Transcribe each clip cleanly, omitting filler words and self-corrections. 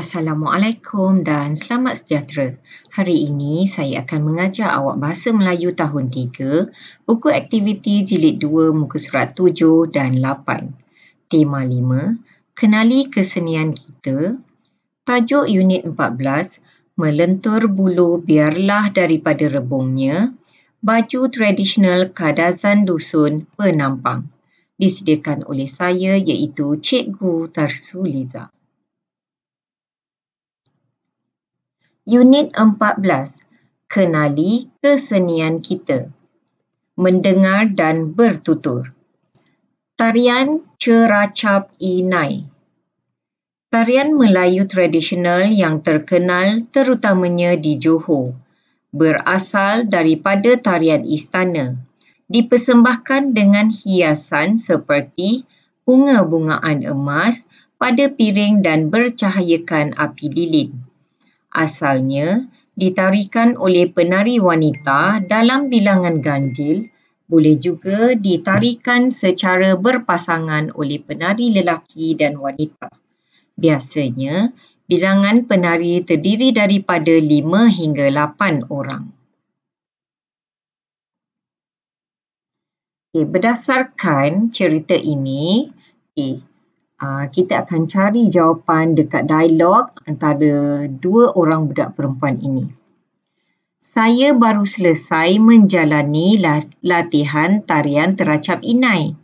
Assalamualaikum dan selamat sejahtera. Hari ini saya akan mengajar awak Bahasa Melayu tahun 3, buku aktiviti jilid 2 muka surat 7 dan 8. Tema 5, kenali kesenian kita. Tajuk unit 14, melentur bulu biarlah daripada rebungnya. Baju tradisional Kadazan Dusun Penampang. Disediakan oleh saya iaitu Cikgu Tarsuliza. Unit 14, kenali kesenian kita. Mendengar dan bertutur. Tarian Ceracap Inai. Tarian Melayu tradisional yang terkenal terutamanya di Johor. Berasal daripada tarian istana. Dipersembahkan dengan hiasan seperti bunga-bungaan emas pada piring dan bercahayakan api lilin. Asalnya ditarikan oleh penari wanita dalam bilangan ganjil, boleh juga ditarikan secara berpasangan oleh penari lelaki dan wanita. Biasanya, bilangan penari terdiri daripada 5 hingga 8 orang. Berdasarkan cerita ini, kita akan cari jawapan dekat dialog antara dua orang budak perempuan ini. Saya baru selesai menjalani latihan tarian Teracap Inai.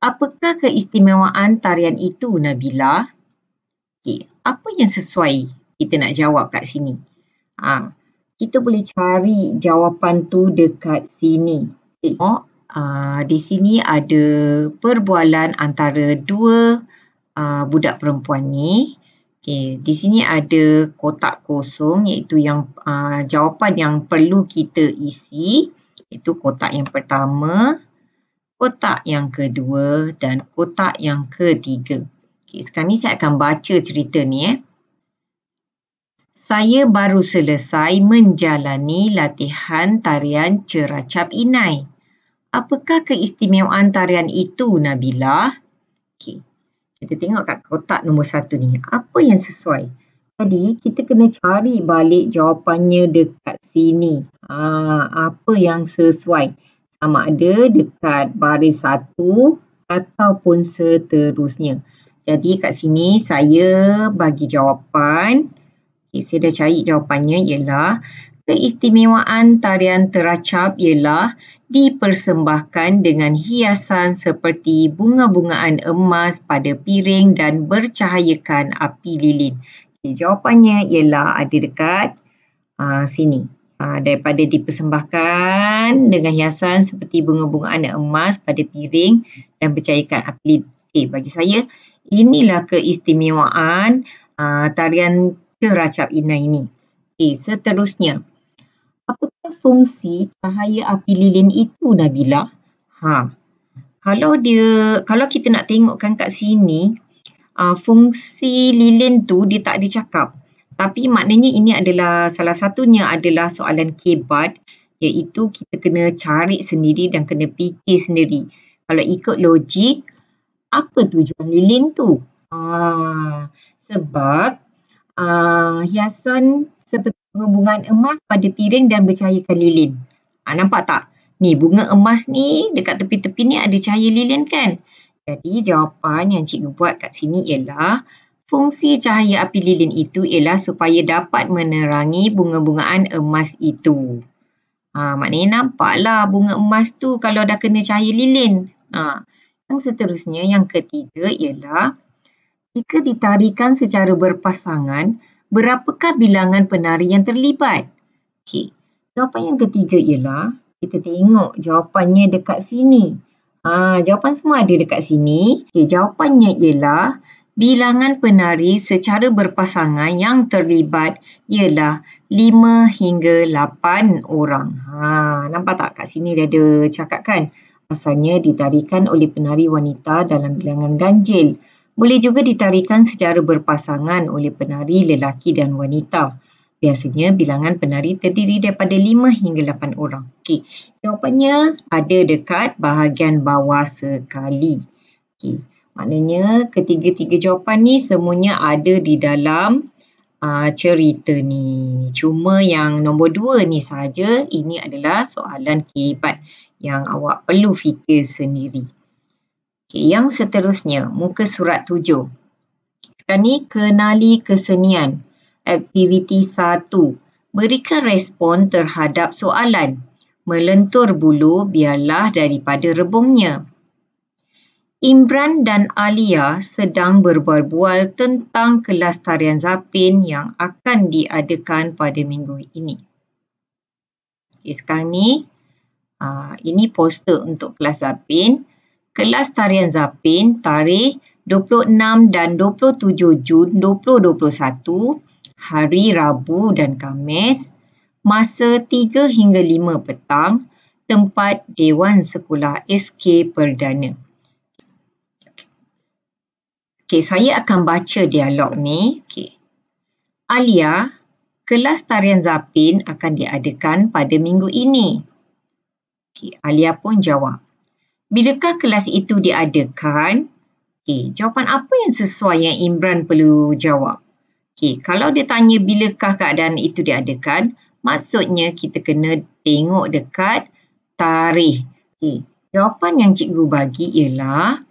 Apakah keistimewaan tarian itu, Nabila? Apa yang sesuai kita nak jawab kat sini? Kita boleh cari jawapan tu dekat sini. Di sini ada perbualan antara dua budak perempuan ni. Di sini ada kotak kosong iaitu yang jawapan yang perlu kita isi, iaitu kotak yang pertama, kotak yang kedua dan kotak yang ketiga. Sekarang ni saya akan baca cerita ni. Saya baru selesai menjalani latihan tarian Ceracap Inai. Apakah keistimewaan tarian itu, Nabila? Kita tengok kat kotak nombor 1 ni. Apa yang sesuai? Jadi, kita kena cari balik jawapannya dekat sini. Apa yang sesuai? Sama ada dekat baris 1 ataupun seterusnya. Jadi, kat sini saya bagi jawapan. Saya dah cari jawapannya ialah keistimewaan tarian teracap ialah dipersembahkan dengan hiasan seperti bunga-bungaan emas pada piring dan bercahayakan api lilin. Jawapannya ialah ada dekat sini. Daripada dipersembahkan dengan hiasan seperti bunga-bungaan emas pada piring dan bercahayakan api lilin. Bagi saya, inilah keistimewaan tarian Ceracap Inai ini. Seterusnya. Apakah fungsi cahaya api lilin itu, Nabila? Kalau kita nak tengokkan kat sini, fungsi lilin tu dia tak ada cakap. Tapi maknanya ini adalah salah satunya adalah soalan kebat, iaitu kita kena cari sendiri dan kena fikir sendiri. Kalau ikut logik, apa tujuan lilin tu? Sebab hiasan seperti bunga-bungaan emas pada piring dan bercahayakan lilin. Nampak tak? Ni bunga emas ni dekat tepi-tepi ni ada cahaya lilin kan? Jadi jawapan yang cikgu buat kat sini ialah fungsi cahaya api lilin itu ialah supaya dapat menerangi bunga-bungaan emas itu. Maknanya nampaklah bunga emas tu kalau dah kena cahaya lilin. Yang seterusnya, yang ketiga ialah jika ditarikan secara berpasangan, berapakah bilangan penari yang terlibat? Jawapan yang ketiga ialah, kita tengok jawapannya dekat sini. Jawapan semua ada dekat sini. Jawapannya ialah, bilangan penari secara berpasangan yang terlibat ialah 5 hingga 8 orang. Nampak tak kat sini dia ada cakap kan? Asalnya ditarikan oleh penari wanita dalam bilangan ganjil. Boleh juga ditarikan secara berpasangan oleh penari lelaki dan wanita. Biasanya bilangan penari terdiri daripada 5 hingga 8 orang. Jawapannya ada dekat bahagian bawah sekali. Maknanya ketiga-tiga jawapan ni semuanya ada di dalam cerita ni. Cuma yang nombor 2 ni saja, ini adalah soalan kebat yang awak perlu fikir sendiri. Okay, yang seterusnya, muka surat 7. Sekarang ni, kenali kesenian. Aktiviti 1. Berikan respon terhadap soalan. Melentur bulu biarlah daripada rebungnya. Imran dan Alia sedang berbual-bual tentang kelas tarian zapin yang akan diadakan pada minggu ini. Okay, sekarang ni, ini poster untuk kelas zapin. Kelas tarian zapin tarikh 26 dan 27 Jun 2021, hari Rabu dan Khamis, masa 3 hingga 5 petang, tempat Dewan Sekolah SK Perdana. Okay, saya akan baca dialog ni. Okay. Alia, kelas tarian zapin akan diadakan pada minggu ini. Okay, Alia pun jawab. Bilakah kelas itu diadakan? Okay, jawapan apa yang sesuai yang Imran perlu jawab? Okay, kalau dia tanya bilakah keadaan itu diadakan, maksudnya kita kena tengok dekat tarikh. Okay, jawapan yang cikgu bagi ialah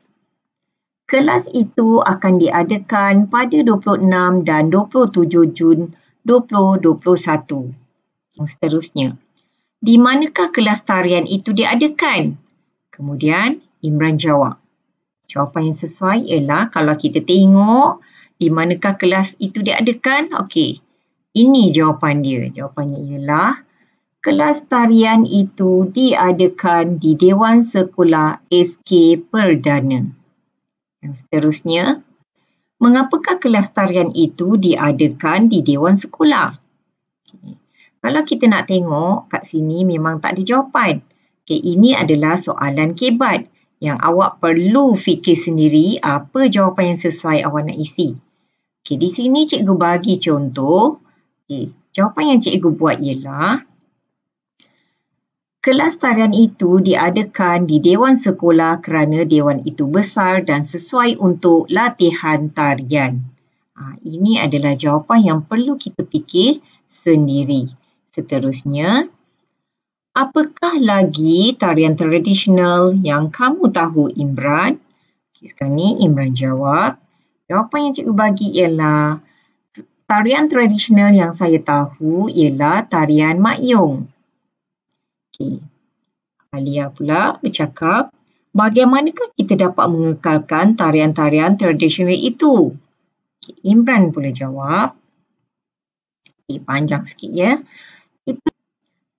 kelas itu akan diadakan pada 26 dan 27 Jun 2021. Yang seterusnya, di manakah kelas tarian itu diadakan? Kemudian Imran jawab. Jawapan yang sesuai ialah kalau kita tengok di manakah kelas itu diadakan. Okey, ini jawapan dia. Jawapannya ialah kelas tarian itu diadakan di Dewan Sekolah SK Perdana. Yang seterusnya, mengapakah kelas tarian itu diadakan di Dewan Sekolah? Okay. Kalau kita nak tengok kat sini memang tak ada jawapan. Okay, ini adalah soalan kebat yang awak perlu fikir sendiri apa jawapan yang sesuai awak nak isi. Okay, di sini cikgu bagi contoh. Okay, jawapan yang cikgu buat ialah kelas tarian itu diadakan di Dewan Sekolah kerana Dewan itu besar dan sesuai untuk latihan tarian. Ini adalah jawapan yang perlu kita fikir sendiri. Seterusnya, apakah lagi tarian tradisional yang kamu tahu, Imran? Okay, sekarang ni Imran jawab. Jawapan yang cikgu bagi ialah tarian tradisional yang saya tahu ialah tarian Mak Yong. Okay. Alia pula bercakap, bagaimanakah kita dapat mengekalkan tarian-tarian tradisional itu? Okay, Imran pula jawab. Okay, panjang sikit ya.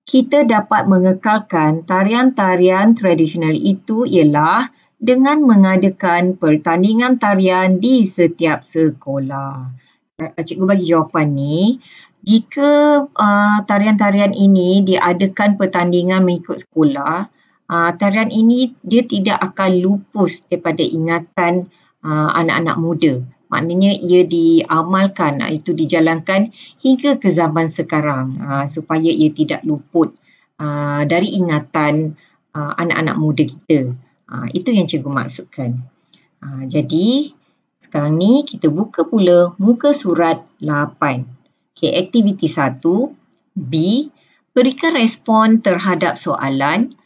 Kita dapat mengekalkan tarian-tarian tradisional itu ialah dengan mengadakan pertandingan tarian di setiap sekolah. Cikgu bagi jawapan ni. Jika tarian-tarian ini diadakan pertandingan mengikut sekolah, tarian ini dia tidak akan lupus daripada ingatan anak-anak muda. Maknanya ia diamalkan, itu dijalankan hingga ke zaman sekarang supaya ia tidak luput dari ingatan anak-anak muda kita. Itu yang cikgu maksudkan. Jadi sekarang ni kita buka pula muka surat 8. Okay, aktiviti 1. B. Berikan respon terhadap soalan.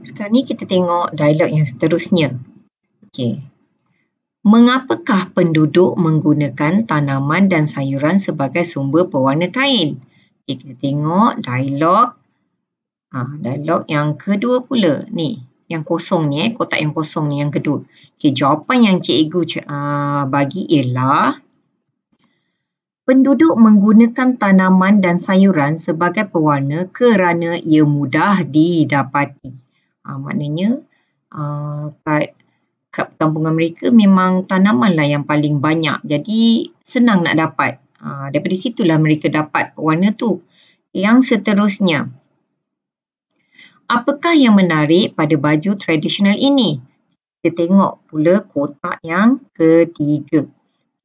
Sekarang ni kita tengok dialog yang seterusnya. Okey. Mengapakah penduduk menggunakan tanaman dan sayuran sebagai sumber pewarna kain? Okay, kita tengok dialog. Dialog yang kedua pula. Ni, yang kosong ni, kotak yang kosong ni yang kedua. Okay, jawapan yang cikgu bagi ialah penduduk menggunakan tanaman dan sayuran sebagai pewarna kerana ia mudah didapati. Maknanya kat kampungan mereka memang tanaman lah yang paling banyak. Jadi senang nak dapat. Daripada situlah mereka dapat warna tu. Yang seterusnya. Apakah yang menarik pada baju tradisional ini? Kita tengok pula kotak yang ketiga.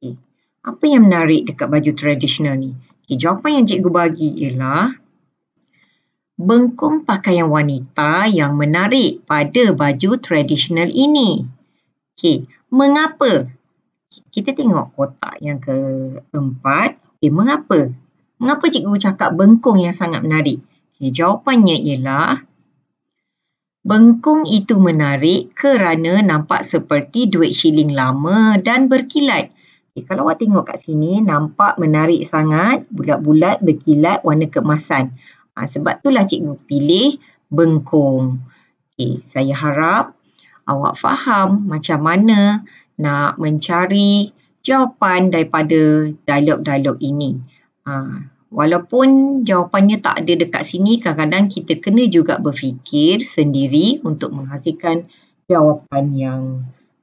Okay. Apa yang menarik dekat baju tradisional ni? Okay, jawapan yang cikgu bagi ialah bengkung pakaian wanita yang menarik pada baju tradisional ini. Okey, mengapa? Kita tengok kotak yang keempat. Okey, mengapa? Mengapa cikgu cakap bengkung yang sangat menarik? Okey, jawapannya ialah bengkung itu menarik kerana nampak seperti duit shilling lama dan berkilat. Okay, kalau awak tengok kat sini, nampak menarik sangat, bulat-bulat, berkilat, warna keemasan. Sebab itulah cikgu pilih bengkung. Okay, saya harap awak faham macam mana nak mencari jawapan daripada dialog-dialog ini. Walaupun jawapannya tak ada dekat sini, kadang-kadang kita kena juga berfikir sendiri untuk menghasilkan jawapan yang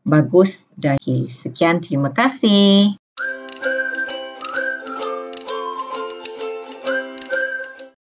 bagus. Dan sekian, terima kasih.